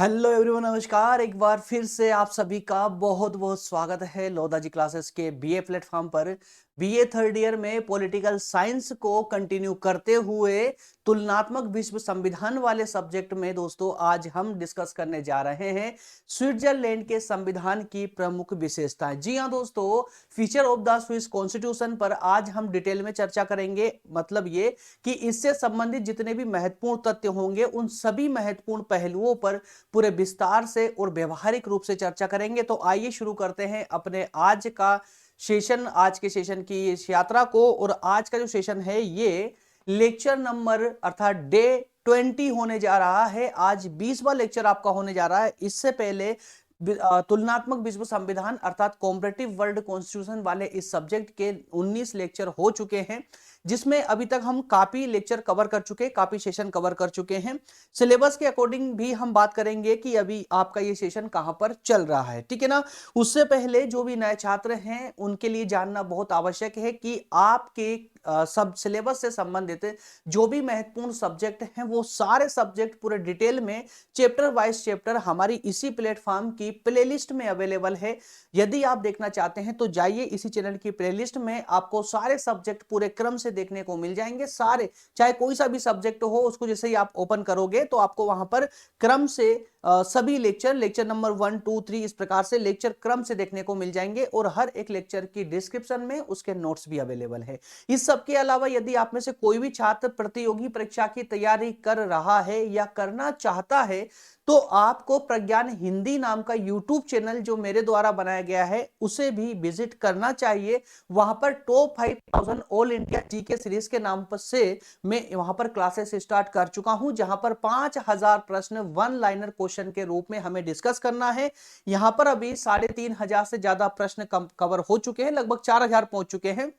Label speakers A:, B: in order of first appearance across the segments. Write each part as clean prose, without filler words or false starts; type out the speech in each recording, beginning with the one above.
A: Hello everyone, नमस्कार। एक बार फिर से आप सभी का बहुत बहुत स्वागत है लोधा जी क्लासेस के बीए प्लेटफॉर्म पर। बीए थर्ड ईयर में पॉलिटिकल साइंस को कंटिन्यू करते हुए तुलनात्मक विश्व संविधान वाले सब्जेक्ट में दोस्तों आज हम डिस्कस करने जा रहे हैं स्विट्जरलैंड के संविधान की प्रमुख विशेषताएं। जी हां दोस्तों, feature of the Swiss constitution पर आज हम डिटेल में चर्चा करेंगे। मतलब ये कि इससे संबंधित जितने भी महत्वपूर्ण तथ्य होंगे उन सभी महत्वपूर्ण पहलुओं पर पूरे विस्तार से और व्यवहारिक रूप से चर्चा करेंगे। तो आइए शुरू करते हैं अपने आज का सेशन, आज के सेशन की इस यात्रा को। और आज का जो सेशन है ये लेक्चर नंबर अर्थात डे 20 होने जा रहा है। आज 20वां लेक्चर आपका होने जा रहा है। इससे पहले तुलनात्मक विश्व संविधान अर्थात कॉम्परेटिव वर्ल्ड कॉन्स्टिट्यूशन वाले इस सब्जेक्ट के 19 लेक्चर हो चुके हैं, जिसमें अभी तक हम काफी लेक्चर कवर कर चुके हैं, काफी सेशन कवर कर चुके हैं। सिलेबस के अकॉर्डिंग भी हम बात करेंगे कि अभी आपका ये सेशन कहां पर चल रहा है, ठीक है ना। उससे पहले जो भी नए छात्र हैं उनके लिए जानना बहुत आवश्यक है कि आपके सब सिलेबस से संबंधित जो भी महत्वपूर्ण सब्जेक्ट हैं वो सारे सब्जेक्ट पूरे डिटेल में चैप्टर वाइज चैप्टर हमारी इसी प्लेटफॉर्म की प्लेलिस्ट में अवेलेबल है। यदि आप देखना चाहते हैं तो जाइए इसी चैनल की प्लेलिस्ट में, आपको सारे सब्जेक्ट पूरे क्रम से देखने को मिल जाएंगे। सारे, चाहे कोई सा भी सब्जेक्ट हो, उसको जैसे ही आप ओपन करोगे तो आपको वहां पर क्रम से सभी लेक्चर नंबर 1 2 3 इस प्रकार से लेक्चर क्रम से देखने को मिल जाएंगे। और हर एक लेक्चर की डिस्क्रिप्शन में उसके नोट्स भी अवेलेबल है। इस सब के अलावा यदि आप में से कोई भी छात्र प्रतियोगी परीक्षा की तैयारी कर रहा है या करना चाहता है तो आपको प्रज्ञान हिंदी नाम का यूट्यूब चैनल जो मेरे द्वारा बनाया गया है उसे भी विजिट करना चाहिए। वहां पर top 5000 all India GK series के नाम पर से मैं वहां पर क्लासेस स्टार्ट कर चुका हूं, जहां पर 5000 प्रश्न वन लाइनर क्वेश्चन के रूप में हमें डिस्कस करना है। यहां पर अभी 3500 से ज्यादा प्रश्न कवर हो चुके हैं, लगभग 4000 पहुंच चुके हैं।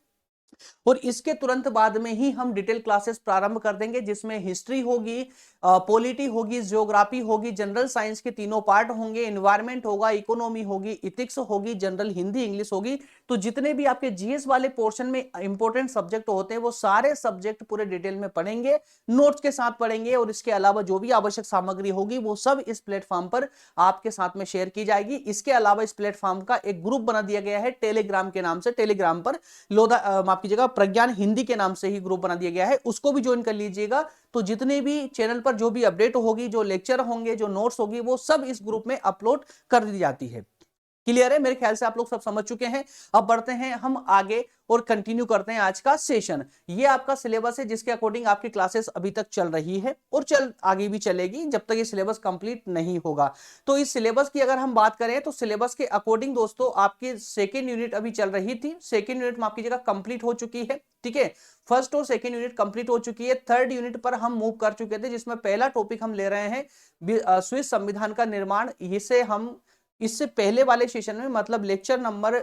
A: और इसके तुरंत बाद में ही हम डिटेल क्लासेस प्रारंभ कर देंगे, जिसमें हिस्ट्री होगी, पॉलिटी होगी, ज्योग्राफी होगी, जनरल साइंस के तीनों पार्ट होंगे, एनवायरमेंट होगा, इकोनॉमी होगी, इथिक्स होगी, जनरल हिंदी इंग्लिश होगी। तो जितने भी आपके जीएस वाले पोर्शन में इंपॉर्टेंट सब्जेक्ट होते हैं वो सारे सब्जेक्ट पूरे डिटेल में पढ़ेंगे, नोट्स के साथ पढ़ेंगे। और इसके अलावा जो भी आवश्यक सामग्री होगी वो सब इस प्लेटफॉर्म पर आपके साथ में शेयर की जाएगी। इसके अलावा इस प्लेटफॉर्म का एक ग्रुप बना दिया गया है टेलीग्राम के नाम से, टेलीग्राम पर माफ कीजिएगा, प्रज्ञान हिंदी के नाम से ही ग्रुप बना दिया गया है, उसको भी ज्वाइन कर लीजिएगा। तो जितने भी चैनल पर जो भी अपडेट होगी, जो लेक्चर होंगे, जो नोट्स होगी, वो सब इस ग्रुप में अपलोड कर दी जाती है। क्लियर है? मेरे ख्याल से आप लोग सब समझ चुके हैं। अब बढ़ते हैं हम आगे और कंटिन्यू करते हैं आज का सेशन। ये आपका सिलेबस है जिसके अकॉर्डिंग आपकी क्लासेस अभी तक चल रही है और चल आगे भी चलेगी जब तक ये सिलेबस कंप्लीट नहीं होगा। तो इस सिलेबस की अगर हम बात करें तो सिलेबस के अकॉर्डिंग दोस्तों आपकी सेकेंड यूनिट अभी चल रही थी, सेकेंड यूनिट माफ कीजिएगा कंप्लीट हो चुकी है, ठीक है। फर्स्ट और सेकेंड यूनिट कंप्लीट हो चुकी है। थर्ड यूनिट पर हम मूव कर चुके थे, जिसमें पहला टॉपिक हम ले रहे हैं स्विस संविधान का निर्माण। इसे हम इससे पहले वाले सेशन में मतलब लेक्चर नंबर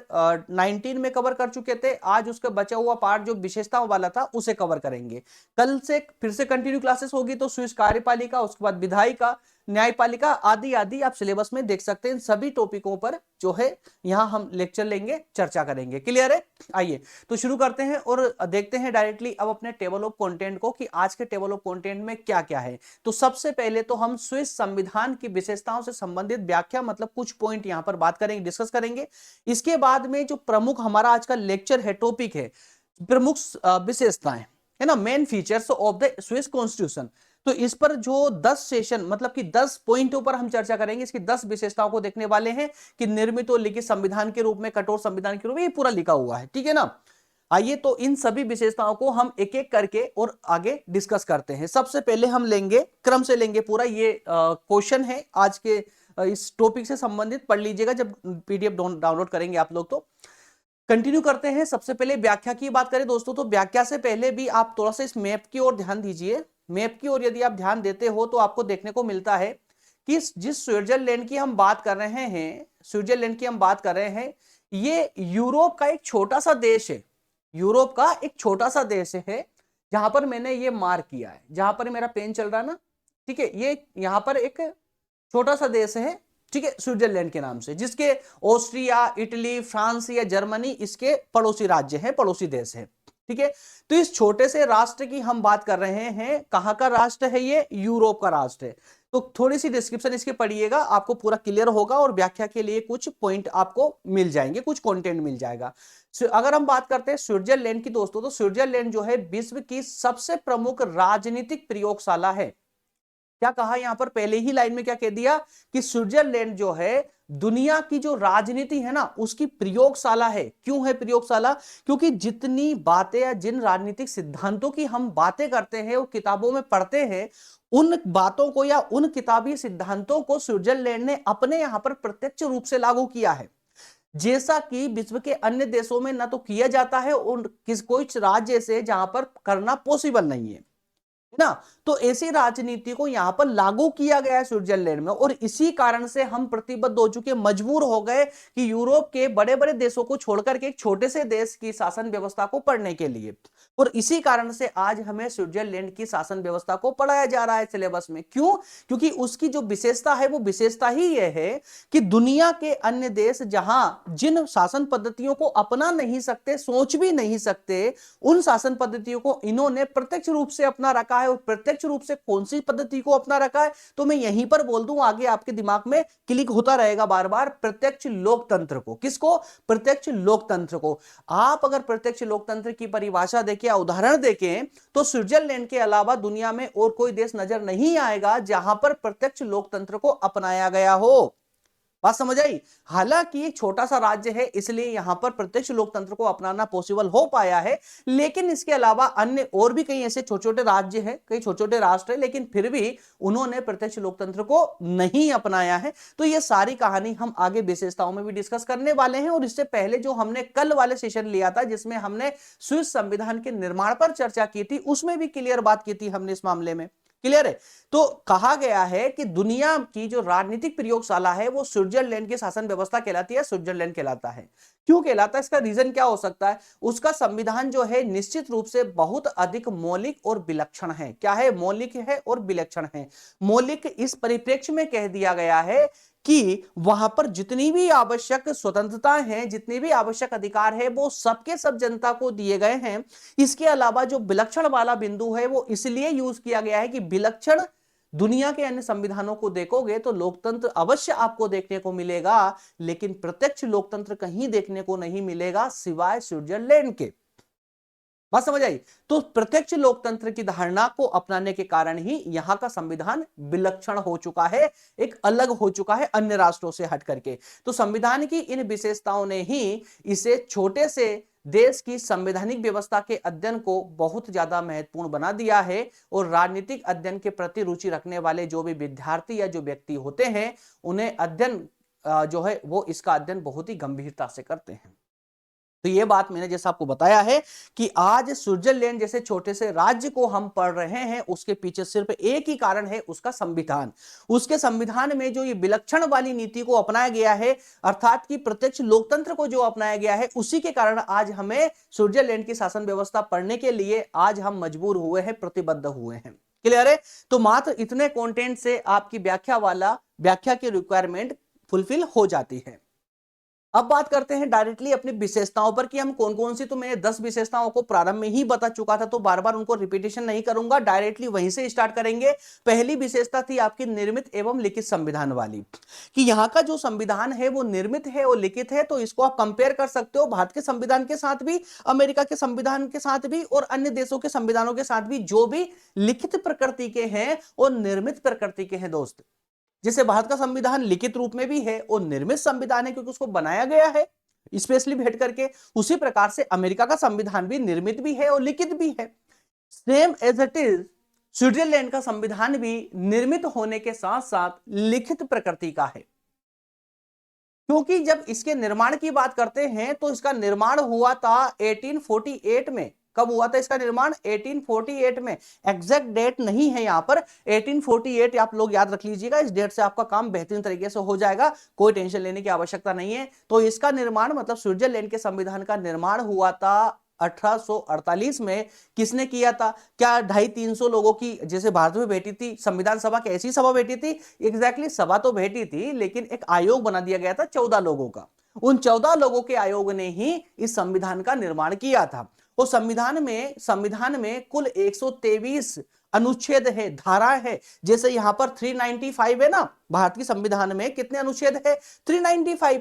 A: 19 में कवर कर चुके थे। आज उसका बचा हुआ पार्ट जो विशेषताओं वाला था उसे कवर करेंगे। कल से फिर से कंटिन्यू क्लासेस होगी, तो स्विस कार्यपालिका, उसके बाद विधायिका, न्यायपालिका आदि आदि आप सिलेबस में देख सकते हैं। इन सभी टॉपिकों पर जो है यहां हम लेक्चर लेंगे, चर्चा करेंगे। क्लियर है? आइए तो शुरू करते हैं और देखते हैं डायरेक्टली अब अपने टेबल ऑफ कंटेंट को कि आज के टेबल ऑफ कंटेंट में क्या क्या है। तो सबसे पहले तो हम स्विस संविधान की विशेषताओं से संबंधित व्याख्या मतलब कुछ पॉइंट यहां पर बात करेंगे, डिस्कस करेंगे। इसके बाद में जो प्रमुख हमारा आज का लेक्चर है, टॉपिक है प्रमुख विशेषताएं, है ना, main features of the Swiss constitution. तो इस पर जो 10 सेशन मतलब कि 10 पॉइंटों पर हम चर्चा करेंगे, इसकी 10 विशेषताओं को देखने वाले हैं कि निर्मित और लिखित संविधान के रूप में, कठोर संविधान के रूप में, ये पूरा लिखा हुआ है, ठीक है ना। आइए तो इन सभी विशेषताओं को हम एक एक करके और आगे डिस्कस करते हैं। सबसे पहले हम लेंगे, क्रम से लेंगे पूरा, ये क्वेश्चन है आज के इस टॉपिक से संबंधित, पढ़ लीजिएगा जब पीडीएफ डाउनलोड करेंगे आप लोग। तो कंटिन्यू करते हैं। सबसे पहले व्याख्या की बात करें दोस्तों, तो व्याख्या से पहले भी आप थोड़ा सा इस मैप की ओर ध्यान दीजिए। मैप की ओर यदि आप ध्यान देते हो तो आपको देखने को मिलता है कि जिस स्विट्जरलैंड की हम बात कर रहे हैं, स्विट्जरलैंड की हम बात कर रहे हैं, ये यूरोप का एक छोटा सा देश है। यूरोप का एक छोटा सा देश है, जहां पर मैंने ये मार्क किया है, जहां पर मेरा पेन चल रहा है ना, ठीक है। ये यहां पर एक छोटा सा देश है, ठीक है, स्विट्जरलैंड के नाम से, जिसके ऑस्ट्रिया, इटली, फ्रांस या जर्मनी इसके पड़ोसी राज्य हैं, पड़ोसी देश हैं, ठीक है। तो इस छोटे से राष्ट्र की हम बात कर रहे हैं। कहां का राष्ट्र है ये? यूरोप का राष्ट्र है। तो थोड़ी सी डिस्क्रिप्शन इसके पढ़िएगा, आपको पूरा क्लियर होगा और व्याख्या के लिए कुछ पॉइंट आपको मिल जाएंगे, कुछ कंटेंट मिल जाएगा। अगर हम बात करते हैं स्विट्जरलैंड की दोस्तों, तो स्विट्जरलैंड जो है विश्व की सबसे प्रमुख राजनीतिक प्रयोगशाला है। क्या कहा यहां पर पहले ही लाइन में, क्या कह दिया कि स्विट्जरलैंड जो है दुनिया की जो राजनीति है ना उसकी प्रयोगशाला है। क्यों है प्रयोगशाला? क्योंकि जितनी बातें या जिन राजनीतिक सिद्धांतों की हम बातें करते हैं वो किताबों में पढ़ते हैं, उन बातों को या उन किताबी सिद्धांतों को स्विट्जरलैंड ने अपने यहां पर प्रत्यक्ष रूप से लागू किया है, जैसा कि विश्व के अन्य देशों में ना तो किया जाता है और कोई राज्य से जहां पर करना पॉसिबल नहीं है ना। तो ऐसी राजनीति को यहां पर लागू किया गया है स्विट्जरलैंड में, और इसी कारण से हम प्रतिबद्ध हो चुके, मजबूर हो गए कि यूरोप के बड़े बड़े देशों को छोड़कर के एक छोटे से देश की शासन व्यवस्था को पढ़ने के लिए, और इसी कारण से आज हमें स्विट्जरलैंड की शासन व्यवस्था को पढ़ाया जा रहा है सिलेबस में। क्यों? क्योंकि उसकी जो विशेषता है वो विशेषता ही यह है कि दुनिया के अन्य देश जहां जिन शासन पद्धतियों को अपना नहीं सकते, सोच भी नहीं सकते, उन शासन पद्धतियों को इन्होंने प्रत्यक्ष रूप से अपना रखा है। और प्रत्यक्ष रूप से कौन सी पद्धति को अपना रखा है, तो मैं यहीं पर बोल दूं, आगे आपके दिमाग में क्लिक होता रहेगा बार बार, प्रत्यक्ष लोकतंत्र को। किसको? प्रत्यक्ष लोकतंत्र को। आप अगर प्रत्यक्ष लोकतंत्र की परिभाषा देखें या उदाहरण देखें तो स्विट्जरलैंड के अलावा दुनिया में और कोई देश नजर नहीं आएगा जहां पर प्रत्यक्ष लोकतंत्र को अपनाया गया हो। बात समझ आई? हालांकि एक छोटा सा राज्य है इसलिए यहां पर प्रत्यक्ष लोकतंत्र को अपनाना पॉसिबल हो पाया है, लेकिन इसके अलावा अन्य और भी कई ऐसे छोटे छोटे राज्य हैं, कई छोटे छोटे राष्ट्र हैं, लेकिन फिर भी उन्होंने प्रत्यक्ष लोकतंत्र को नहीं अपनाया है। तो ये सारी कहानी हम आगे विशेषताओं में भी डिस्कस करने वाले हैं। और इससे पहले जो हमने कल वाले सेशन लिया था जिसमें हमने स्विस संविधान के निर्माण पर चर्चा की थी, उसमें भी क्लियर बात की थी हमने इस मामले में। क्लियर है? तो कहा गया है कि दुनिया की जो राजनीतिक प्रयोगशाला है वो स्विट्जरलैंड की शासन व्यवस्था कहलाती है, स्विट्जरलैंड कहलाता है। क्यों कहलाता है? इसका रीजन क्या हो सकता है? उसका संविधान जो है निश्चित रूप से बहुत अधिक मौलिक और विलक्षण है। क्या है? मौलिक है और विलक्षण है। मौलिक इस परिप्रेक्ष्य में कह दिया गया है कि वहां पर जितनी भी आवश्यक स्वतंत्रताएं हैं, जितनी भी आवश्यक अधिकार है, वो सबके सब जनता को दिए गए हैं। इसके अलावा जो विलक्षण वाला बिंदु है वो इसलिए यूज किया गया है कि विलक्षण दुनिया के अन्य संविधानों को देखोगे तो लोकतंत्र अवश्य आपको देखने को मिलेगा, लेकिन प्रत्यक्ष लोकतंत्र कहीं देखने को नहीं मिलेगा सिवाय स्विट्जरलैंड के। बात समझ आई? तो प्रत्यक्ष लोकतंत्र की धारणा को अपनाने के कारण ही यहां का संविधान विलक्षण हो चुका है, एक अलग हो चुका है अन्य राष्ट्रों से हट करके। तो संविधान की इन विशेषताओं ने ही इसे छोटे से देश की संवैधानिक व्यवस्था के अध्ययन को बहुत ज्यादा महत्वपूर्ण बना दिया है। और राजनीतिक अध्ययन के प्रति रुचि रखने वाले जो भी विद्यार्थी या जो व्यक्ति होते हैं उन्हें अध्ययन जो है वो इसका अध्ययन बहुत ही गंभीरता से करते हैं। तो ये बात मैंने जैसा आपको बताया है कि आज स्विट्जरलैंड जैसे छोटे से राज्य को हम पढ़ रहे हैं, उसके पीछे सिर्फ एक ही कारण है, उसका संविधान। उसके संविधान में जो ये विलक्षण वाली नीति को अपनाया गया है, अर्थात कि प्रत्यक्ष लोकतंत्र को जो अपनाया गया है, उसी के कारण आज हमें स्विट्जरलैंड की शासन व्यवस्था पढ़ने के लिए आज हम मजबूर हुए हैं, प्रतिबद्ध हुए हैं। क्लियर है? तो मात्र इतने कंटेंट से आपकी व्याख्या की रिक्वायरमेंट फुलफिल हो जाती है। अब बात करते हैं डायरेक्टली अपनी विशेषताओं पर कि हम कौन कौन सी, तो मैंने 10 विशेषताओं को प्रारंभ में ही बता चुका था, तो बार बार उनको रिपीटेशन नहीं करूंगा, डायरेक्टली वहीं से स्टार्ट करेंगे। पहली विशेषता थी आपकी निर्मित एवं लिखित संविधान वाली, कि यहाँ का जो संविधान है वो निर्मित है और लिखित है। तो इसको आप कंपेयर कर सकते हो भारत के संविधान के साथ भी, अमेरिका के संविधान के साथ भी, और अन्य देशों के संविधानों के साथ भी, जो भी लिखित प्रकृति के हैं और निर्मित प्रकृति के हैं दोस्त। जैसे भारत का संविधान लिखित रूप में भी है और निर्मित संविधान है क्योंकि उसको बनाया गया है स्पेशली भेंट करके, उसी प्रकार से अमेरिका का संविधान भी निर्मित भी है और लिखित भी है। Same as it is Switzerland का संविधान भी निर्मित होने के साथ साथ लिखित प्रकृति का है, क्योंकि जब इसके निर्माण की बात करते हैं तो इसका निर्माण हुआ था 1848 में। कब हुआ था इसका निर्माण? 1848 में। एग्जैक्ट डेट नहीं है यहां पर, 1848 आप लोग याद रख लीजिएगा, इस डेट से आपका काम बेहतरीन तरीके से हो जाएगा, कोई टेंशन लेने की आवश्यकता नहीं है। तो इसका निर्माण मतलब स्विट्जरलैंड के संविधान का निर्माण हुआ था 1848 में। किसने किया था? क्या 250-300 लोगों की जैसे भारत में बैठी थी संविधान सभा, कैसी सभा बैठी थी? एग्जैक्टली सभा तो बैठी थी, लेकिन एक आयोग बना दिया गया था 14 लोगों का। उन 14 लोगों के आयोग ने ही इस संविधान का निर्माण किया था। और संविधान में कुल 123 अनुच्छेद है, धारा है। जैसे यहां पर 395 है ना, भारत की संविधान में कितने अनुच्छेद है? 395।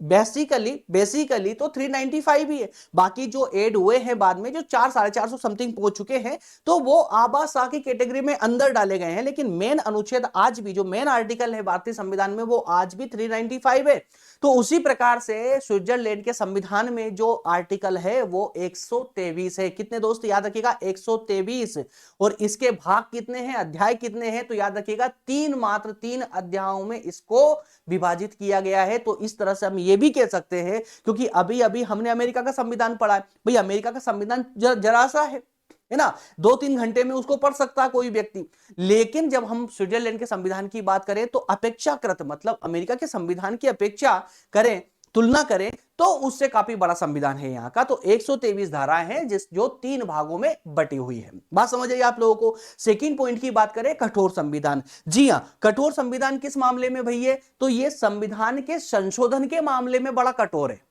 A: बेसिकली तो 395 ही है। बाकी जो ऐड हुए हैं बाद में, जो 400-450 समथिंग पहुंच चुके हैं, तो वो आबासा की कैटेगरी में अंदर डाले गए हैं। लेकिन मेन अनुच्छेद आज भी, जो मेन आर्टिकल है भारतीय संविधान में, वो आज भी 395 है। तो उसी प्रकार से स्विट्जरलैंड के संविधान में जो आर्टिकल है वो 123 है। कितने दोस्त याद रखिएगा? 123। और इसके भाग कितने हैं, अध्याय कितने हैं? तो याद रखिएगा मात्र 3 अध्यायों में इसको विभाजित किया गया है। तो इस तरह से हम ये भी कह सकते हैं, क्योंकि अभी अभी हमने अमेरिका का संविधान पढ़ा है भाई, अमेरिका का संविधान जरा सा है ना, 2-3 घंटे में उसको पढ़ सकता है कोई व्यक्ति। लेकिन जब हम स्विट्जरलैंड के संविधान की बात करें तो अपेक्षाकृत, मतलब अमेरिका के संविधान की अपेक्षा करें, तुलना करें, तो उससे काफी बड़ा संविधान है यहाँ का। तो 123 धाराएं हैं जो 3 भागों में बटी हुई है। बात समझ आइए आप लोगों को। सेकंड पॉइंट की बात करें, कठोर संविधान। जी हां, कठोर संविधान किस मामले में भैया? तो ये संविधान के संशोधन के मामले में बड़ा कठोर है।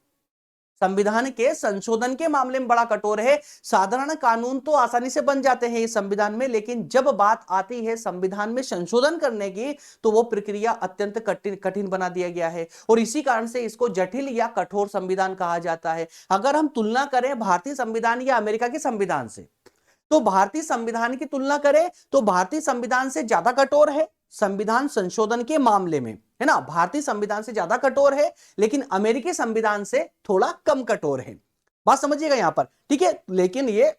A: संविधान के संशोधन के मामले में बड़ा कठोर है। साधारण कानून तो आसानी से बन जाते हैं इस संविधान में, लेकिन जब बात आती है संविधान में संशोधन करने की, तो वो प्रक्रिया अत्यंत कठिन बना दिया गया है। और इसी कारण से इसको जटिल या कठोर संविधान कहा जाता है। अगर हम तुलना करें भारतीय संविधान या अमेरिका के संविधान से, तो भारतीय संविधान की तुलना करें तो भारतीय संविधान से ज्यादा कठोर है संविधान संशोधन के मामले में, है ना। भारतीय संविधान से ज्यादा कठोर है, लेकिन अमेरिकी संविधान से थोड़ा कम कठोर है। बात समझिएगा यहां पर, ठीक है। लेकिन ये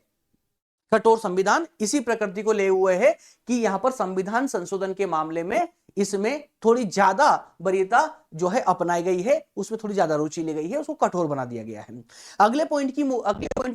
A: कठोर संविधान इसी प्रकृति को ले हुए है कि यहां पर संविधान संशोधन के मामले में इसमें थोड़ी ज्यादा वरीयता जो है अपनाई गई है, उसमें थोड़ी ज्यादा रुचि ली गई है, उसको कठोर बना दिया गया है। अगले पॉइंट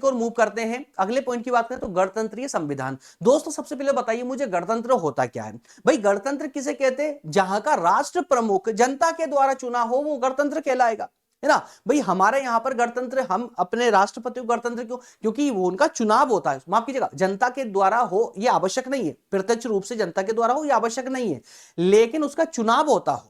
A: को मूव करते हैं। अगले पॉइंट की बात करें तो गणतंत्रीय संविधान। दोस्तों सबसे पहले बताइए मुझे, गणतंत्र होता क्या है भाई? गणतंत्र किसे कहते हैं? जहां का राष्ट्र प्रमुख जनता के द्वारा चुना हो वो गणतंत्र कहलाएगा, है ना भाई। हमारे यहां पर गणतंत्र, हम अपने राष्ट्रपति को गणतंत्र क्यों? क्योंकि वो उनका चुनाव होता है, माफ कीजिएगा, जनता के द्वारा हो ये आवश्यक नहीं है, प्रत्यक्ष रूप से जनता के द्वारा हो ये आवश्यक नहीं है, लेकिन उसका चुनाव होता हो।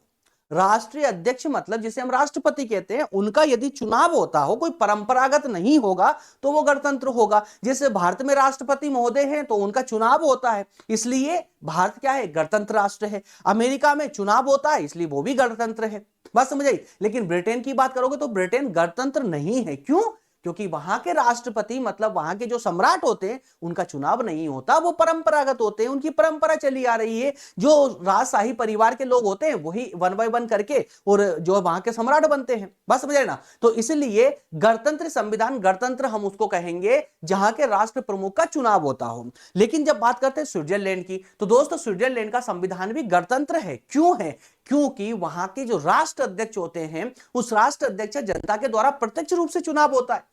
A: राष्ट्रीय अध्यक्ष मतलब जिसे हम राष्ट्रपति कहते हैं, उनका यदि चुनाव होता हो, कोई परंपरागत नहीं होगा, तो वो गणतंत्र होगा। जैसे भारत में राष्ट्रपति महोदय हैं तो उनका चुनाव होता है, इसलिए भारत क्या है? गणतंत्र राष्ट्र है। अमेरिका में चुनाव होता है, इसलिए वो भी गणतंत्र है। बस समझ आई। लेकिन ब्रिटेन की बात करोगे तो ब्रिटेन गणतंत्र नहीं है। क्यों? क्योंकि वहां के राष्ट्रपति मतलब वहां के जो सम्राट होते हैं उनका चुनाव नहीं होता, वो परंपरागत होते हैं, उनकी परंपरा चली आ रही है। जो राजशाही परिवार के लोग होते हैं वही 1 बाय 1 करके और जो वहां के सम्राट बनते हैं। बस समझ आए ना। तो इसलिए गणतंत्र संविधान, गणतंत्र हम उसको कहेंगे जहां के राष्ट्र प्रमुख का चुनाव होता हो। लेकिन जब बात करते हैं स्विट्जरलैंड की, तो दोस्तों स्विट्जरलैंड का संविधान भी गणतंत्र है। क्यों है? क्योंकि वहां के जो राष्ट्र अध्यक्ष होते हैं, उस राष्ट्र अध्यक्ष जनता के द्वारा प्रत्यक्ष रूप से चुनाव होता है।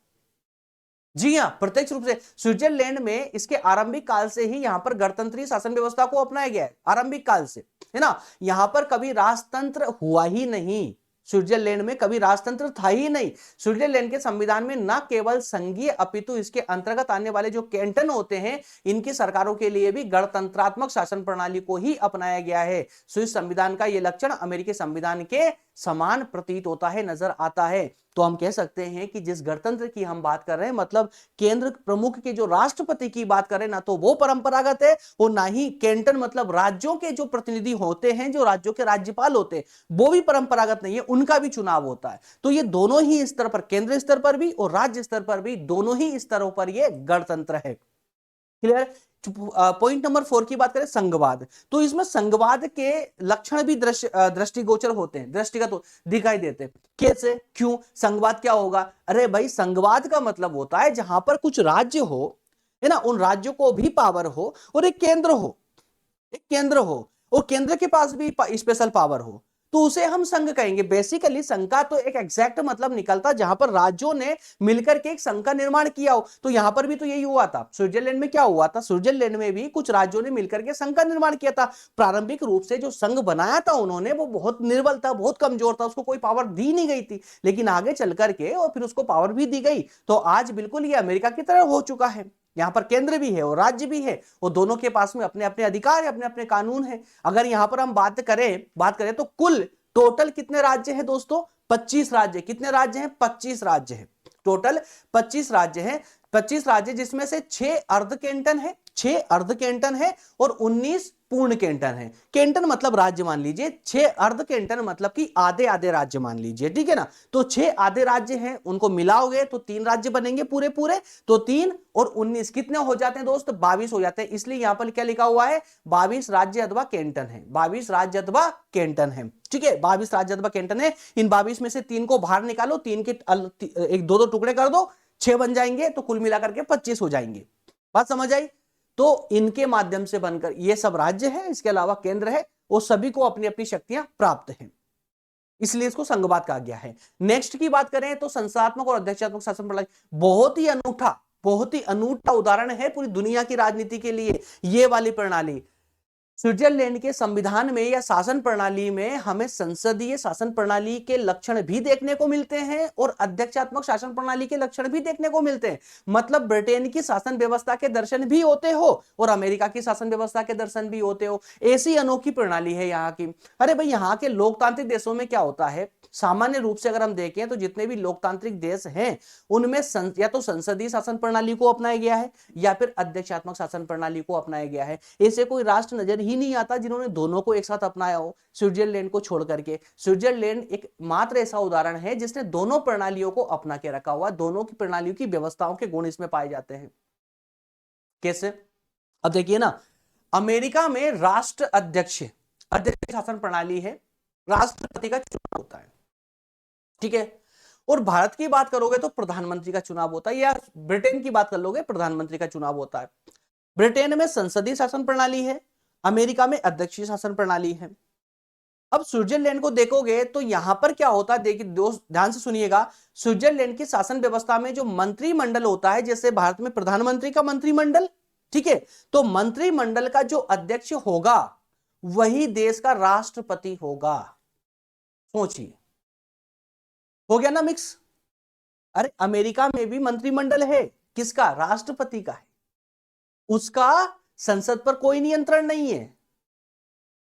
A: जी हां, प्रत्यक्ष रूप से। स्विट्जरलैंड में इसके आरंभिक काल से ही यहां पर गणतंत्रीय शासन व्यवस्था को अपनाया गया है, आरंभिक काल से, है ना। यहां पर कभी राजतंत्र हुआ ही नहीं, स्विट्जरलैंड में कभी राजतंत्र था ही नहीं। स्विट्जरलैंड के संविधान में न केवल संघीय अपितु इसके अंतर्गत आने वाले जो कैंटन होते हैं, इनकी सरकारों के लिए भी गणतंत्रात्मक शासन प्रणाली को ही अपनाया गया है। स्विस संविधान का यह लक्षण अमेरिकी संविधान के समान प्रतीत होता है, नजर आता है। तो हम कह सकते हैं कि जिस गणतंत्र की हम बात कर रहे हैं, मतलब केंद्र प्रमुख के जो राष्ट्रपति की बात करें ना, तो वो परंपरागत है, और ना ही कैंटन मतलब राज्यों के जो प्रतिनिधि होते हैं, जो राज्यों के राज्यपाल होते हैं, वो भी परंपरागत नहीं है, उनका भी चुनाव होता है। तो ये दोनों ही स्तर पर, केंद्र स्तर पर भी और राज्य स्तर पर भी, दोनों ही स्तरों पर ये गणतंत्र है। क्लियर? पॉइंट नंबर 4 की बात करें, संघवाद। तो इसमें संघवाद के लक्षण भी दृष्टिगोचर होते हैं, दृष्टिगत दिखाई देते हैं। कैसे? क्यों? संघवाद क्या होगा? अरे भाई, संघवाद का मतलब होता है जहां पर कुछ राज्य हो, है ना, उन राज्यों को भी पावर हो और एक केंद्र हो, और केंद्र के पास भी स्पेशल पावर हो, तो उसे हम संघ कहेंगे। बेसिकली संघ का तो एक एग्जैक्ट मतलब निकलता जहां पर राज्यों ने मिलकर के एक संघ का निर्माण किया हो। तो यहां पर भी तो यही हुआ था। स्विट्जरलैंड में क्या हुआ था? स्विट्जरलैंड में भी कुछ राज्यों ने मिलकर के संघ का निर्माण किया था। प्रारंभिक रूप से जो संघ बनाया था उन्होंने, वो बहुत निर्बल था, बहुत कमजोर था, उसको कोई पावर दी नहीं गई थी। लेकिन आगे चल करके और फिर उसको पावर भी दी गई, तो आज बिल्कुल ये अमेरिका की तरह हो चुका है। यहां पर केंद्र भी है और राज्य भी है, और दोनों के पास में अपने अपने अधिकार है, अपने अपने कानून है। अगर यहां पर हम बात करें तो कुल टोटल कितने राज्य हैं दोस्तों? 25 राज्य। कितने राज्य हैं? 25 राज्य हैं। टोटल 25 राज्य हैं। 25 राज्य, जिसमें से 6 अर्ध कैंटन है, 6 अर्ध कैंटन है और 19 पूर्ण कैंटन है। कैंटन मतलब राज्य मान लीजिए, 6 अर्ध कैंटन मतलब कि आधे आधे राज्य मान लीजिए, ठीक है ना। तो 6 आधे राज्य हैं, उनको मिलाओगे तो 3 राज्य बनेंगे पूरे पूरे। तो 3 और 19 कितने हो जाते हैं दोस्त? 22 हो जाते हैं। इसलिए यहां पर क्या लिखा हुआ है? 22 राज्य अथवा कैंटन है, 22 राज्य अथवा कैंटन है, ठीक है। 22 राज्य अथवा कैंटन है। इन 22 में से 3 को बाहर निकालो, 3 के एक दो दो टुकड़े कर दो, 6 बन जाएंगे, तो कुल मिलाकर के 25 हो जाएंगे। बात समझ आई? तो इनके माध्यम से बनकर ये सब राज्य है, इसके अलावा केंद्र है, वो सभी को अपनी अपनी शक्तियां प्राप्त हैं, इसलिए इसको संघवाद कहा गया है। नेक्स्ट की बात करें तो संस्थात्मक और अध्यक्षात्मक शासन प्रणाली बहुत ही अनूठा उदाहरण है पूरी दुनिया की राजनीति के लिए ये वाली प्रणाली। स्विट्जरलैंड के संविधान में या शासन प्रणाली में हमें संसदीय शासन प्रणाली के लक्षण भी देखने को मिलते हैं और अध्यक्षात्मक शासन प्रणाली के लक्षण भी देखने को मिलते हैं। मतलब ब्रिटेन की शासन व्यवस्था के दर्शन भी होते हो और अमेरिका की शासन व्यवस्था के दर्शन भी होते हो। ऐसी अनोखी प्रणाली है यहाँ की। अरे भाई, यहाँ के लोकतांत्रिक देशों में क्या होता है, सामान्य रूप से अगर हम देखें तो जितने भी लोकतांत्रिक देश हैं उनमें या तो संसदीय शासन प्रणाली को अपनाया गया है या फिर अध्यक्षात्मक शासन प्रणाली को अपनाया गया है। ऐसे कोई राष्ट्र नजर ही नहीं आता जिन्होंने दोनों को एक साथ अपनाया हो, स्विट्जरलैंड को छोड़ करके। स्विट्जरलैंड एक मात्र ऐसा उदाहरण है जिसने दोनों प्रणालियों को अपना के रखा हुआ। दोनों की प्रणालियों की व्यवस्थाओं के गुण इसमें पाए जाते हैं। कैसे? अब देखिए ना, अमेरिका में राष्ट्र अध्यक्ष शासन प्रणाली है, राष्ट्रपति का चुनाव होता है, ठीक है। और भारत की बात करोगे तो प्रधानमंत्री का चुनाव होता है, या ब्रिटेन की बात कर लोगे प्रधानमंत्री का चुनाव होता है। ब्रिटेन में संसदीय शासन प्रणाली है, अमेरिका में अध्यक्षीय शासन प्रणाली है। अब स्विट्जरलैंड को देखोगे तो यहां पर क्या होता है, देखिए दोस्त ध्यान से सुनिएगा। स्विट्जरलैंड की शासन व्यवस्था में जो मंत्रिमंडल होता है, जैसे भारत में प्रधानमंत्री का मंत्रिमंडल, ठीक है, तो मंत्रिमंडल का जो अध्यक्ष होगा वही देश का राष्ट्रपति होगा। सोचिए, हो गया ना मिक्स? अरे अमेरिका में भी मंत्रिमंडल है, किसका? राष्ट्रपति का है। उसका संसद पर कोई नियंत्रण नहीं है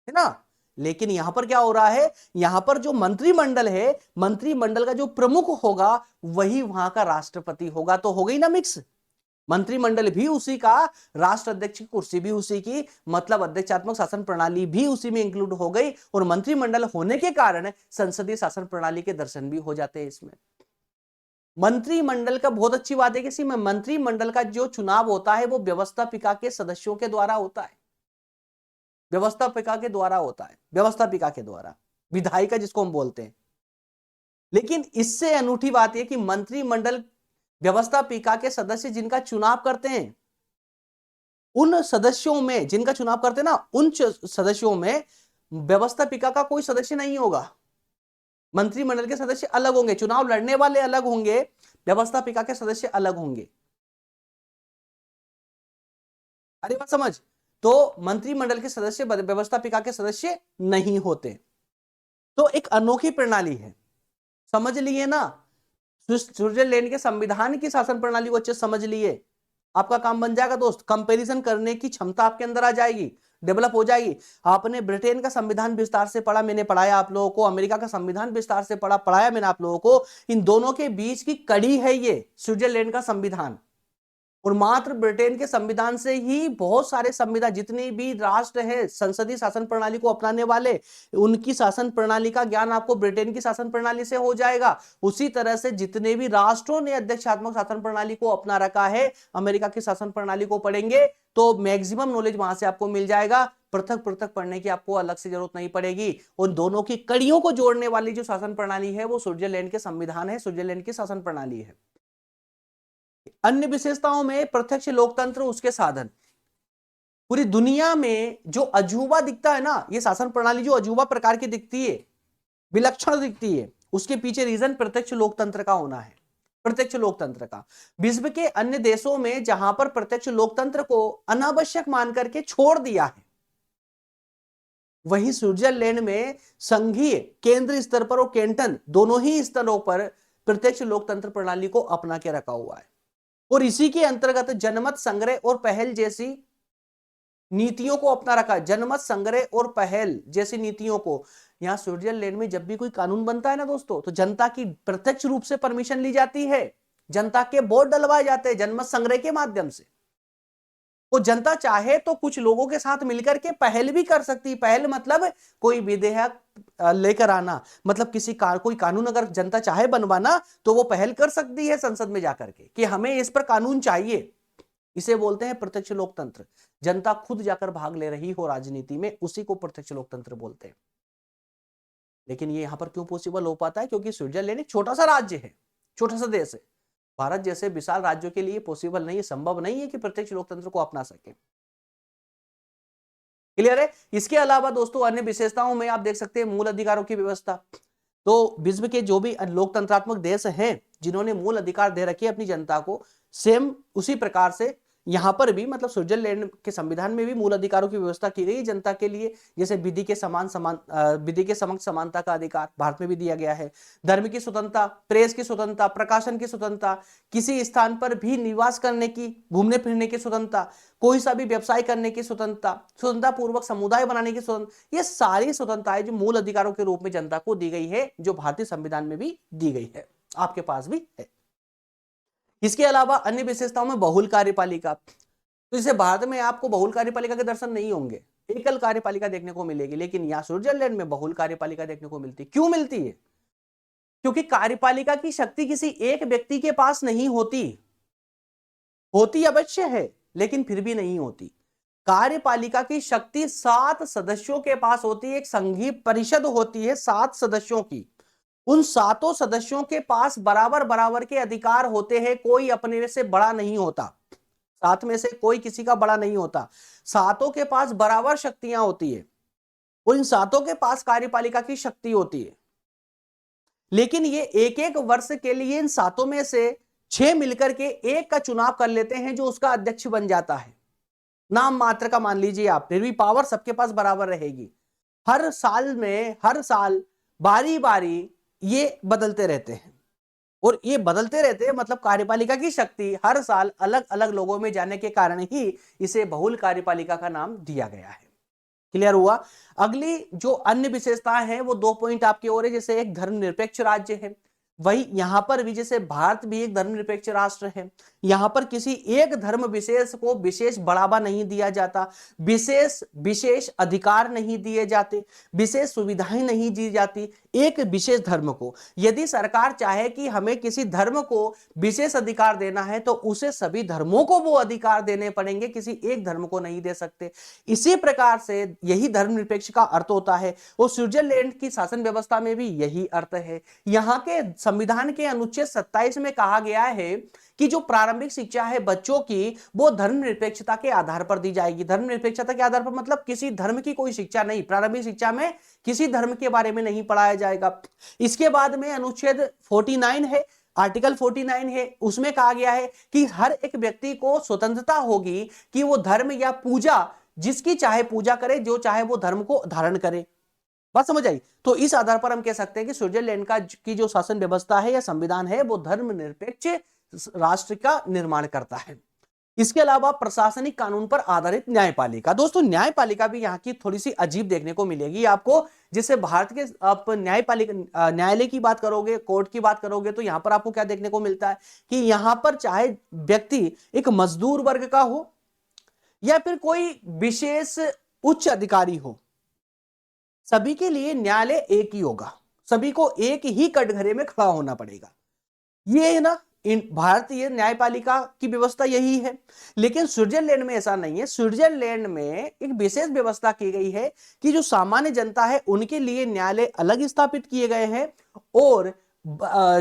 A: ना। लेकिन यहां पर क्या हो रहा है, यहां पर जो मंत्रिमंडल है, मंत्रिमंडल का जो प्रमुख होगा वही वहां का राष्ट्रपति होगा। तो हो गई ना मिक्स? मंत्रिमंडल भी उसी का, राष्ट्र अध्यक्ष की कुर्सी भी उसी की, मतलब अध्यक्षात्मक शासन प्रणाली भी उसी में इंक्लूड हो गई। और मंत्रिमंडल होने के कारण संसदीय शासन प्रणाली के दर्शन भी हो जाते हैं इसमें। मंत्रिमंडल का बहुत अच्छी बात है कि इसमें मंत्रिमंडल का जो चुनाव होता है वो व्यवस्थापिका के सदस्यों के द्वारा होता है, व्यवस्थापिका के द्वारा होता है, व्यवस्थापिका के द्वारा, विधायिका जिसको हम बोलते हैं। लेकिन इससे अनूठी बात यह कि मंत्रिमंडल व्यवस्थापिका के सदस्य जिनका चुनाव करते हैं, उन सदस्यों में जिनका चुनाव करते हैं ना, उन सदस्यों में व्यवस्थापिका का कोई सदस्य नहीं होगा। मंत्रिमंडल के सदस्य अलग होंगे, चुनाव लड़ने वाले अलग होंगे, व्यवस्थापिका के सदस्य अलग होंगे। अरे बात समझ? तो मंत्रिमंडल के सदस्य व्यवस्थापिका के सदस्य नहीं होते। तो एक अनोखी प्रणाली है, समझ लिए ना। स्विट्जरलैंड के संविधान की शासन प्रणाली को अच्छे समझ लिए, आपका काम बन जाएगा दोस्त। कंपैरिजन करने की क्षमता आपके अंदर आ जाएगी, डेवलप हो जाएगी। आपने ब्रिटेन का संविधान विस्तार से पढ़ा, मैंने पढ़ाया आप लोगों को। अमेरिका का संविधान विस्तार से पढ़ाया मैंने आप लोगों को। इन दोनों के बीच की कड़ी है ये स्विट्जरलैंड का संविधान। और मात्र ब्रिटेन के संविधान से ही बहुत सारे संविधान, जितने भी राष्ट्र है संसदीय शासन प्रणाली को अपनाने वाले, उनकी शासन प्रणाली का ज्ञान आपको ब्रिटेन की शासन प्रणाली से हो जाएगा। उसी तरह से जितने भी राष्ट्रों ने अध्यक्षात्मक शासन प्रणाली को अपना रखा है, अमेरिका की शासन प्रणाली को पढ़ेंगे तो मैक्सिमम नॉलेज वहां से आपको मिल जाएगा। पृथक पृथक पढ़ने की आपको अलग से जरूरत नहीं पड़ेगी। उन दोनों की कड़ियों को जोड़ने वाली जो शासन प्रणाली है वो स्विट्जरलैंड के संविधान है, स्विट्जरलैंड की शासन प्रणाली है। अन्य विशेषताओं में प्रत्यक्ष लोकतंत्र, उसके साधन। पूरी दुनिया में जो अजूबा दिखता है ना, ये शासन प्रणाली जो अजूबा प्रकार की दिखती है, विलक्षण दिखती है, उसके पीछे रीजन प्रत्यक्ष लोकतंत्र का होना है। प्रत्यक्ष लोकतंत्र का विश्व के अन्य देशों में जहां पर प्रत्यक्ष लोकतंत्र को अनावश्यक मान करके छोड़ दिया है, वही स्विट्जरलैंड में संघीय केंद्र स्तर पर और कैंटन दोनों ही स्तरों पर प्रत्यक्ष लोकतंत्र प्रणाली को अपना के रखा हुआ है। और इसी के अंतर्गत जनमत संग्रह और पहल जैसी नीतियों को अपना रखा। जनमत संग्रह और पहल जैसी नीतियों को, यहां स्विट्जरलैंड में जब भी कोई कानून बनता है ना दोस्तों, तो जनता की प्रत्यक्ष रूप से परमिशन ली जाती है, जनता के वोट डलवाए जाते हैं जनमत संग्रह के माध्यम से। वो जनता चाहे तो कुछ लोगों के साथ मिलकर के पहल भी कर सकती है। पहल मतलब कोई विधेयक लेकर आना, मतलब कोई कानून अगर जनता चाहे बनवाना तो वो पहल कर सकती है संसद में जाकर के कि हमें इस पर कानून चाहिए। इसे बोलते हैं प्रत्यक्ष लोकतंत्र। जनता खुद जाकर भाग ले रही हो राजनीति में, उसी को प्रत्यक्ष लोकतंत्र बोलते हैं। लेकिन ये यहां पर क्यों पॉसिबल हो पाता है? क्योंकि स्विट्जरलैंड एक छोटा सा राज्य है, छोटा सा देश है। भारत जैसे विशाल राज्यों के लिए पॉसिबल नहीं है, संभव नहीं है कि प्रत्यक्ष लोकतंत्र को अपना सके। क्लियर है? इसके अलावा दोस्तों अन्य विशेषताओं में आप देख सकते हैं मूल अधिकारों की व्यवस्था। तो विश्व के जो भी लोकतंत्रात्मक देश हैं जिन्होंने मूल अधिकार दे रखे अपनी जनता को, सेम उसी प्रकार से यहां पर भी मतलब स्विट्जरलैंड के संविधान में भी मूल अधिकारों की व्यवस्था की गई जनता के लिए। जैसे विधि के समक्ष समानता का अधिकार भारत में भी दिया गया है। धर्म की स्वतंत्रता, प्रेस की स्वतंत्रता, प्रकाशन की स्वतंत्रता, किसी स्थान पर भी निवास करने की, घूमने फिरने की स्वतंत्रता, कोई सा भी व्यवसाय करने की स्वतंत्रता, स्वतंत्रता पूर्वक समुदाय बनाने की स्वतंत्रता, ये सारी स्वतंत्रताएं जो मूल अधिकारों के रूप में जनता को दी गई है, जो भारतीय संविधान में भी दी गई है, आपके पास भी है। इसके अलावा अन्य विशेषताओं में बहुल कार्यपालिका। तो जैसे भारत में आपको बहुल कार्यपालिका के दर्शन नहीं होंगे, एकल कार्यपालिका देखने को मिलेगी, लेकिन यहां स्विट्जरलैंड में बहुल कार्यपालिका देखने को मिलती। क्यों मिलती है? क्योंकि कार्यपालिका की शक्ति किसी एक व्यक्ति के पास नहीं होती, होती अवश्य है लेकिन फिर भी नहीं होती। कार्यपालिका की शक्ति 7 सदस्यों के पास होती है। एक संघीय परिषद होती है 7 सदस्यों की। उन 7 सदस्यों के पास बराबर बराबर के अधिकार होते हैं, कोई अपने से बड़ा नहीं होता। 7 में से कोई किसी का बड़ा नहीं होता। 7 के पास बराबर शक्तियां होती है। उन 7 के पास कार्यपालिका की शक्ति होती है, लेकिन ये एक एक वर्ष के लिए इन 7 में से 6 मिलकर के एक का चुनाव कर लेते हैं जो उसका अध्यक्ष बन जाता है। नाम मात्र का मान लीजिए आप, फिर भी पावर सबके पास बराबर रहेगी। हर साल बारी बारी ये बदलते रहते हैं, और ये बदलते रहते हैं मतलब कार्यपालिका की शक्ति हर साल अलग अलग लोगों में जाने के कारण ही इसे बहुल कार्यपालिका का नाम दिया गया है। क्लियर हुआ? अगली जो अन्य विशेषताएं हैं वो 2 पॉइंट आपकी ओर है। जैसे एक धर्मनिरपेक्ष राज्य है, वही यहां पर भी जैसे भारत भी एक धर्मनिरपेक्ष राष्ट्र है, यहां पर किसी एक धर्म विशेष को विशेष बढ़ावा नहीं दिया जाता, विशेष अधिकार नहीं दिए जाते, विशेष सुविधाएं नहीं दी जाती एक विशेष धर्म को। यदि सरकार चाहे कि हमें किसी धर्म को विशेष अधिकार देना है तो उसे सभी धर्मों को वो अधिकार देने पड़ेंगे, किसी एक धर्म को नहीं दे सकते। इसी प्रकार से यही धर्मनिरपेक्ष का अर्थ होता है, और स्विट्जरलैंड की शासन व्यवस्था में भी यही अर्थ है। यहां के संविधान के अनुच्छेद 27 में कहा गया है कि जो प्रारंभिक शिक्षा है बच्चों की, वो धर्मनिरपेक्षता के आधार पर दी जाएगी। धर्मनिरपेक्षता के आधार पर मतलब किसी धर्म की कोई शिक्षा नहीं, प्रारंभिक शिक्षा में किसी धर्म के बारे में नहीं पढ़ाया जाएगा। इसके बाद में अनुच्छेद 49 है, आर्टिकल 49 है, उसमें कहा गया है कि हर एक व्यक्ति को स्वतंत्रता होगी कि वो धर्म या पूजा, जिसकी चाहे पूजा करे, जो चाहे वो धर्म को धारण करे। बात समझ आई? तो इस आधार पर हम कह सकते हैं कि स्विट्जरलैंड की जो शासन व्यवस्था है या संविधान है वो धर्मनिरपेक्ष राष्ट्र का निर्माण करता है। इसके अलावा प्रशासनिक कानून पर आधारित न्यायपालिका। दोस्तों न्यायपालिका भी यहाँ की थोड़ी सी अजीब देखने को मिलेगी आपको। जैसे भारत के आप न्यायालय की बात करोगे, कोर्ट की बात करोगे, तो यहाँ पर आपको क्या देखने को मिलता है कि यहाँ पर चाहे व्यक्ति एक मजदूर वर्ग का हो या फिर कोई विशेष उच्च अधिकारी हो, सभी के लिए न्यायालय एक ही होगा, सभी को एक ही कटघरे में खड़ा होना पड़ेगा। ये है ना भारतीय न्यायपालिका की व्यवस्था यही है। लेकिन स्विट्जरलैंड में ऐसा नहीं है। स्विट्जरलैंड में एक विशेष व्यवस्था की गई है कि जो सामान्य जनता है उनके लिए न्यायालय अलग स्थापित किए गए हैं, और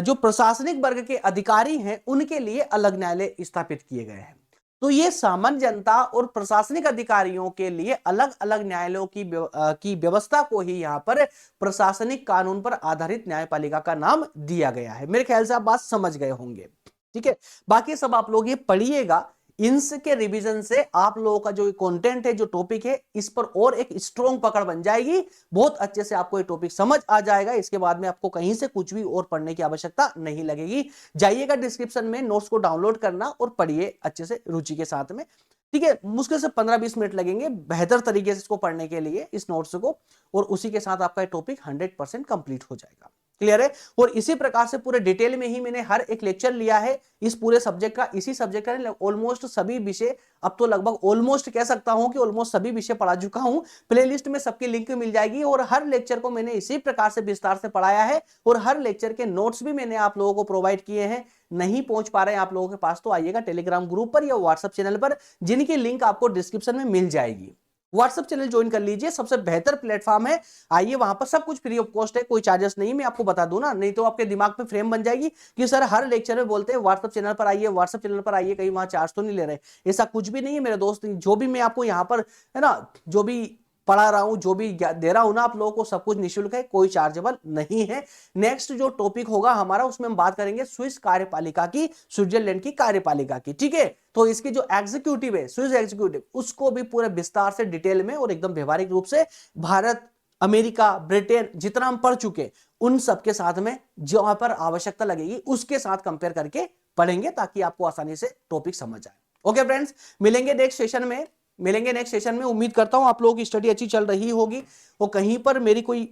A: जो प्रशासनिक वर्ग के अधिकारी हैं उनके लिए अलग न्यायालय स्थापित किए गए हैं। तो ये सामान्य जनता और प्रशासनिक अधिकारियों के लिए अलग अलग न्यायालयों की व्यवस्था को ही यहां पर प्रशासनिक कानून पर आधारित न्यायपालिका का नाम दिया गया है। मेरे ख्याल से आप बात समझ गए होंगे। ठीक है, बाकी सब आप लोग ये पढ़िएगा। इनके रिवीजन से आप लोगों का जो कंटेंट है, जो टॉपिक है, इस पर और एक स्ट्रॉन्ग पकड़ बन जाएगी। बहुत अच्छे से आपको ये टॉपिक समझ आ जाएगा। इसके बाद में आपको कहीं से कुछ भी और पढ़ने की आवश्यकता नहीं लगेगी। जाइएगा डिस्क्रिप्शन में, नोट्स को डाउनलोड करना और पढ़िए अच्छे से रुचि के साथ में। ठीक है, मुश्किल से 15-20 मिनट लगेंगे बेहतर तरीके से इसको पढ़ने के लिए, इस नोट्स को, और उसी के साथ आपका टॉपिक 100% कंप्लीट हो जाएगा। क्लियर है। और इसी प्रकार से पूरे डिटेल में ही मैंने हर एक लेक्चर लिया है इस पूरे सब्जेक्ट का, इसी सब्जेक्ट का ऑलमोस्ट सभी विषय, अब तो लगभग ऑलमोस्ट कह सकता हूं कि ऑलमोस्ट सभी विषय पढ़ा चुका हूं। प्लेलिस्ट में सबकी लिंक मिल जाएगी और हर लेक्चर को मैंने इसी प्रकार से विस्तार से पढ़ाया है और हर लेक्चर के नोट्स भी मैंने आप लोगों को प्रोवाइड किए हैं। नहीं पहुंच पा रहे हैं आप लोगों के पास तो आइएगा टेलीग्राम ग्रुप पर या व्हाट्सएप चैनल पर, जिनकी लिंक आपको डिस्क्रिप्शन में मिल जाएगी। व्हाट्सएप चैनल ज्वाइन कर लीजिए, सबसे बेहतर प्लेटफॉर्म है। आइए वहां पर सब कुछ फ्री ऑफ कॉस्ट है, कोई चार्जेस नहीं, मैं आपको बता दूं ना, नहीं तो आपके दिमाग में फ्रेम बन जाएगी कि सर हर लेक्चर में बोलते हैं व्हाट्सएप चैनल पर आइए, व्हाट्सएप चैनल पर आइए, कहीं वहां चार्ज तो नहीं ले रहे। ऐसा कुछ भी नहीं है मेरे दोस्त, जो भी मैं आपको यहाँ पर है ना, जो भी पढ़ा रहा हूं, जो भी दे रहा हूं ना आप लोगों को, सब कुछ निःशुल्क है, कोई चार्जेबल नहीं है। नेक्स्ट जो टॉपिक होगा हमारा उसमें हम बात करेंगे स्विस कार्यपालिका की, स्विट्जरलैंड की कार्यपालिका की, ठीक है। तो इसकी जो एग्जीक्यूटिव है, स्विस एग्जीक्यूटिव, उसको भी पूरे विस्तार से डिटेल में और एकदम व्यवहारिक रूप से भारत, अमेरिका, ब्रिटेन जितना हम पढ़ चुके उन सबके साथ में जहां पर आवश्यकता लगेगी उसके साथ कंपेयर करके पढ़ेंगे, ताकि आपको आसानी से टॉपिक समझ आए। ओके फ्रेंड्स, मिलेंगे नेक्स्ट सेशन में। उम्मीद करता हूं आप लोगों की स्टडी अच्छी चल रही होगी और कहीं पर मेरी कोई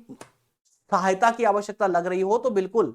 A: सहायता की आवश्यकता लग रही हो तो बिल्कुल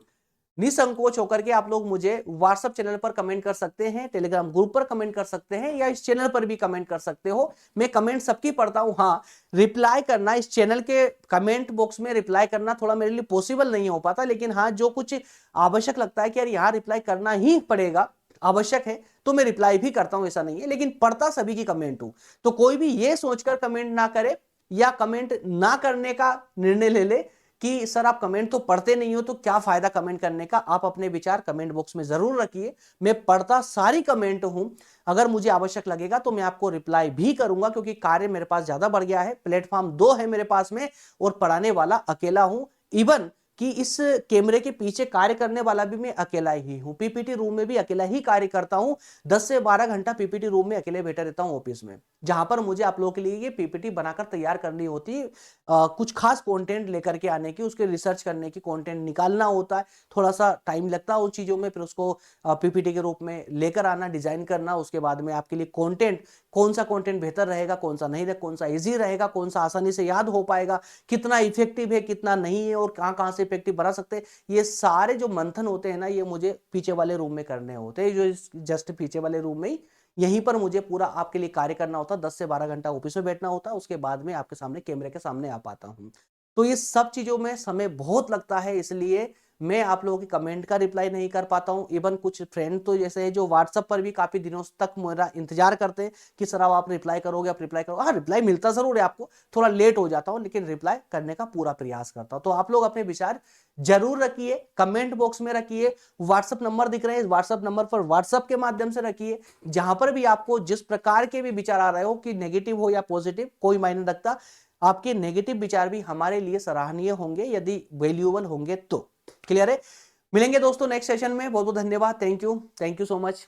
A: निसंकोच होकर के आप लोग मुझे व्हाट्सएप चैनल पर कमेंट कर सकते हैं, टेलीग्राम ग्रुप पर कमेंट कर सकते हैं, या इस चैनल पर भी कमेंट कर सकते हो। मैं कमेंट सबकी पढ़ता हूं। हाँ, रिप्लाई करना इस चैनल के कमेंट बॉक्स में रिप्लाई करना थोड़ा मेरे लिए पॉसिबल नहीं हो पाता, लेकिन हाँ, जो कुछ आवश्यक लगता है कि यार यहाँ रिप्लाई करना ही पड़ेगा, आवश्यक है, तो मैं रिप्लाई भी करता हूं, ऐसा नहीं है, लेकिन पढ़ता सभी की कमेंट हूं। तो कोई भी ये सोचकर कमेंट ना करे या कमेंट ना करने का निर्णय ले ले कि सर आप कमेंट तो पढ़ते नहीं हो तो क्या फायदा कमेंट करने का। आप अपने विचार कमेंट बॉक्स में जरूर रखिए, मैं पढ़ता सारी कमेंट हूं। अगर मुझे आवश्यक लगेगा तो मैं आपको रिप्लाई भी करूंगा, क्योंकि कार्य मेरे पास ज्यादा बढ़ गया है, प्लेटफॉर्म 2 है मेरे पास में और पढ़ाने वाला अकेला हूं। इवन कि इस कैमरे के पीछे कार्य करने वाला भी मैं अकेला ही हूं, पीपीटी रूम में भी अकेला ही कार्य करता हूं। 10 से 12 घंटा पीपीटी रूम में अकेले बैठा रहता हूं ऑफिस में, जहां पर मुझे आप लोगों के लिए ये पीपीटी बनाकर तैयार करनी होती है, कुछ खास कंटेंट लेकर के आने की, उसके रिसर्च करने की, कंटेंट निकालना होता है, थोड़ा सा टाइम लगता है उन चीजों में, फिर उसको पीपीटी के रूप में लेकर आना, डिजाइन करना, उसके बाद में आपके लिए कंटेंट, कौन सा कंटेंट बेहतर रहेगा, कौन सा नहीं रहेगा, कौन सा इजी रहेगा, कौन सा आसानी से याद हो पाएगा, कितना इफेक्टिव है, कितना नहीं है, और कहां कहां से इफेक्टिव बना सकते हैं, ये सारे जो मंथन होते हैं ना, ये मुझे पीछे वाले रूम में करने होते हैं, जो जस्ट पीछे वाले रूम में ही, यहीं पर मुझे पूरा आपके लिए कार्य करना होता है। 10 से 12 घंटा ऑफिस में बैठना होता है, उसके बाद में आपके सामने कैमरे के सामने आ पाता हूं। तो ये सब चीजों में समय बहुत लगता है, इसलिए मैं आप लोगों की कमेंट का रिप्लाई नहीं कर पाता हूं। इवन कुछ फ्रेंड तो जैसे है जो व्हाट्सएप पर भी काफी दिनों तक मेरा इंतजार करते हैं कि सर आप रिप्लाई करोगे, आप रिप्लाई करोगे। हाँ, रिप्लाई मिलता जरूर है आपको, थोड़ा लेट हो जाता हूं, लेकिन रिप्लाई करने का पूरा प्रयास करता हूं। तो आप लोग अपने विचार जरूर रखिए, कमेंट बॉक्स में रखिए, व्हाट्सएप नंबर दिख रहे हैं, इस व्हाट्सएप नंबर पर व्हाट्सएप के माध्यम से रखिए। जहां पर भी आपको जिस प्रकार के भी विचार आ रहे हो, कि नेगेटिव हो या पॉजिटिव, कोई मायने नहीं रखता, आपके नेगेटिव विचार भी हमारे लिए सराहनीय होंगे यदि वैल्यूएबल होंगे तो। क्लियर है। मिलेंगे दोस्तों नेक्स्ट सेशन में। बहुत बहुत धन्यवाद। Thank you so much.